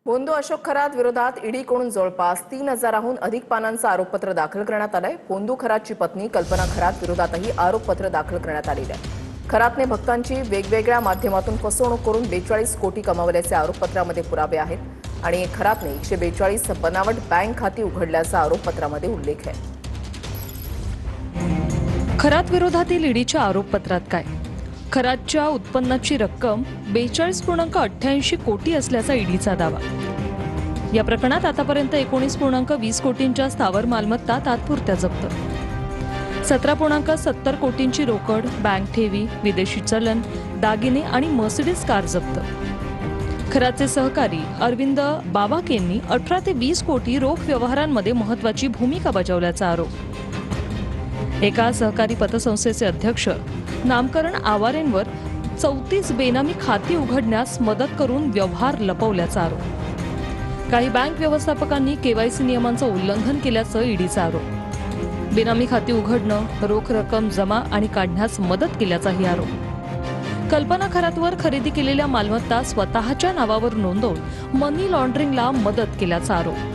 होंदो अशोक खरात विरोधात ईडीकडून जवळपास 3,000हून अधिक पानांचं आरोपपत्र दाखल करण्यात आलंय। होंदो खरातची पत्नी कल्पना खरात विरोधातही आरोपपत्र दाखल करण्यात आलेलं आहे। खरातने भक्तांची वेगवेगळ्या माध्यमातून फसवणूक करून 42 कोटी कमावल्याचे आरोपपत्रामध्ये पुरावे आहेत आणि खरातने 142 बनावट बँक खाती उघडल्याचा आरोपपत्रामध्ये उल्लेख आहे। खरात विरोधातील ईडीच्या आरोपपत्रात काय? खरातच्या उत्पन्नाची रक्कम 42.88 कोटी असल्याचा ईडीचा दावा। या प्रकरणात आतापर्यंत 19.20 कोटींच्या स्थावर मालमत्ता तात्पुरत्या जप्त, 17.70 कोटींची रोकड, बँक ठेवी, विदेशी चलन, दागिने आणि मर्सिडीज कार जप्त। खरातचे सहकारी अरविंद बाबाकेंनी 18 ते 20 कोटी रोख व्यवहारांमध्ये महत्त्वाची भूमिका बजावल्याचा आरोप। एका सहकारी पतसंस्थेचे अध्यक्ष नामकरण आवारेंवर 34 बेनामी खाती उघडण्यास मदत करून व्यवहार लपवल्याचा आरोप। काही बँक व्यवस्थापकांनी केवायसी नियमांचं उल्लंघन केल्याचं ईडीचा आरोप। बेनामी खाती उघडणं, रोख रक्कम जमा आणि काढण्यास मदत केल्याचाही आरोप। कल्पना खरातवर खरेदी केलेल्या मालमत्ता स्वतःच्या नावावर नोंदवून मनी लॉन्ड्रिंगला मदत केल्याचा आरोप।